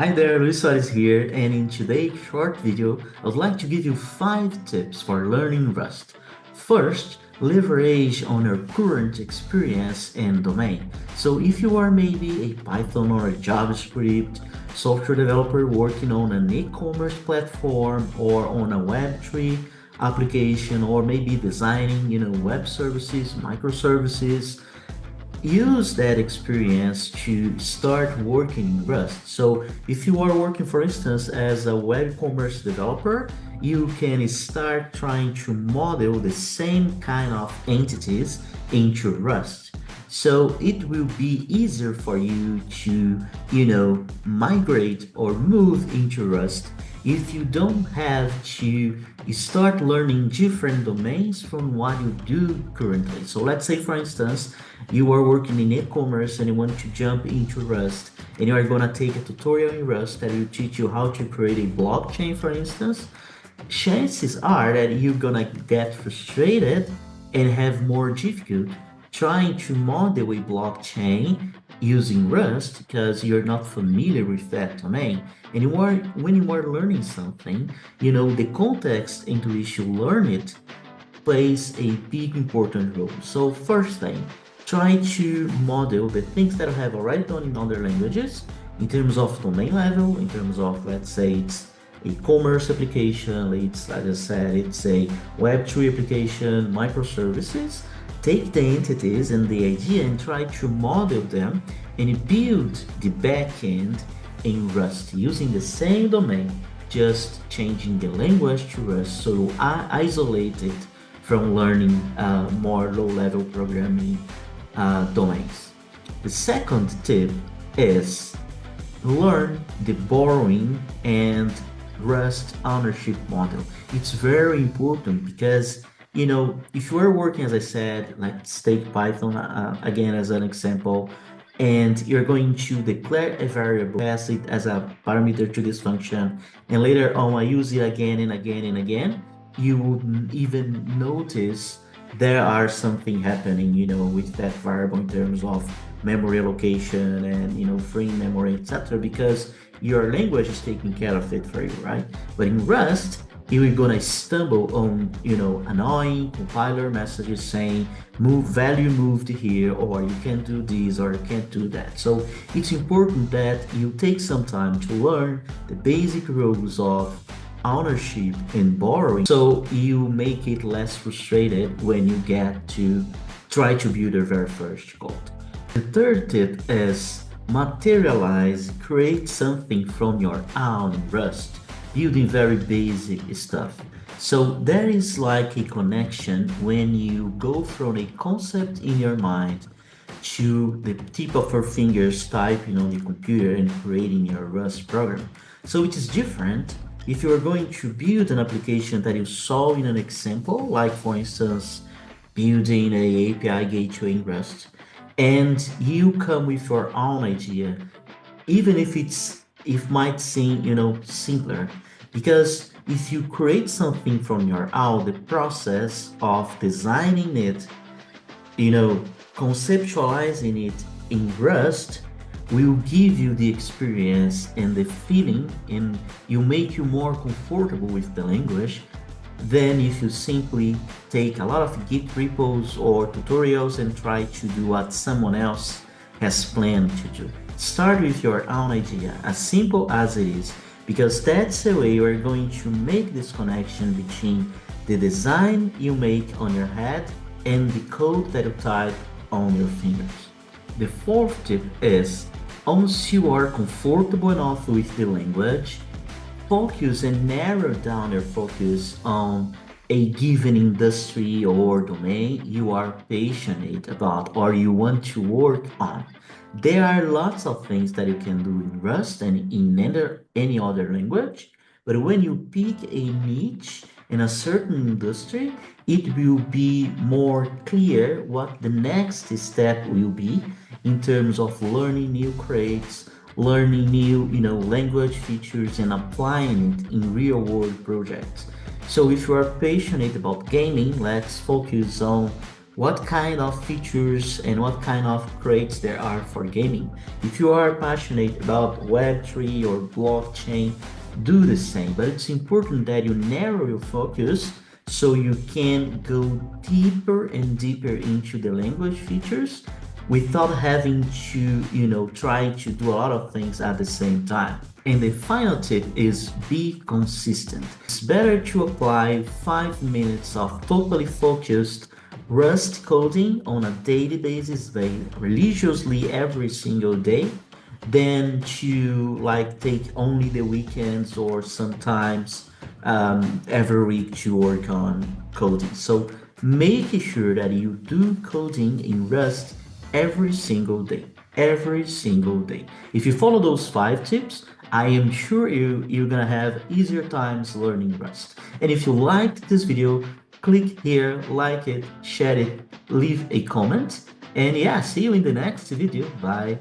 Hi there, Luis Suarez here, and in today's short video, I would like to give you 5 tips for learning Rust. First, leverage on your current experience and domain. So if you are maybe a Python or a JavaScript software developer working on an e-commerce platform or on a Web3 application or maybe designing, web services, microservices, use that experience to start working in Rust. So if you are working, for instance, as a web commerce developer, you can start trying to model the same kind of entities into Rust. So it will be easier for you to, migrate or move into Rust if you don't have to start learning different domains from what you do currently. So let's say, for instance, you are working in e-commerce and you want to jump into Rust, and you are going to take a tutorial in Rust that will teach you how to create a blockchain, for instance. Chances are that you're going to get frustrated and have more difficulty trying to model a blockchain using Rust because you're not familiar with that domain. And when you are learning something, the context into which you learn it plays a big important role. So first thing, try to model the things that you have already done in other languages in terms of domain level, in terms of, let's say, it's a commerce application, it's, like I said, it's a Web3 application, microservices. Take the entities and the idea and try to model them and build the backend in Rust using the same domain, just changing the language to Rust so you are isolated from learning more low-level programming domains. The second tip is learn the borrowing and Rust ownership model. It's very important because if you are working, as I said, let's take Python again as an example, and you're going to declare a variable, pass it as a parameter to this function, and later on I use it again and again and again, you wouldn't even notice there are something happening, with that variable in terms of memory allocation and, free memory, etc., because your language is taking care of it for you, right? But in Rust, you're gonna stumble on, annoying compiler messages saying move value moved here, or you can't do this, or you can't do that. So it's important that you take some time to learn the basic rules of ownership and borrowing so you make it less frustrated when you get to try to build your very first code. The third tip is materialize, create something from your own Rust, building very basic stuff. So there is like a connection when you go from a concept in your mind to the tip of your fingers typing on the computer and creating your Rust program. So it is different if you are going to build an application that you saw in an example, like for instance, building a API gateway in Rust, and you come with your own idea, even if it might seem simpler, because if you create something from your own, the process of designing it, conceptualizing it in Rust will give you the experience and the feeling, and you make you more comfortable with the language than if you simply take a lot of Git repos or tutorials and try to do what someone else has planned to do. Start with your own idea, as simple as it is, because that's the way you're going to make this connection between the design you make on your head and the code that you type on your fingers. The fourth tip is, once you are comfortable enough with the language, focus and narrow down your focus on a given industry or domain you are passionate about or you want to work on. There are lots of things that you can do in Rust and in any other language, but when you pick a niche in a certain industry, it will be more clear what the next step will be in terms of learning new crates, learning new, language features and applying it in real world projects. So if you are passionate about gaming, let's focus on what kind of features and what kind of crates there are for gaming. If you are passionate about Web3 or blockchain, do the same. But it's important that you narrow your focus so you can go deeper and deeper into the language features without having to, try to do a lot of things at the same time. And the final tip is be consistent. It's better to apply 5 minutes of totally focused Rust coding on a daily basis, very religiously every single day, than to like take only the weekends or sometimes every week to work on coding. So make sure that you do coding in Rust every single day. Every single day. If you follow those 5 tips, I am sure you're gonna have easier times learning Rust. And if you liked this video, click here, like it, share it, leave a comment. And yeah, see you in the next video. Bye.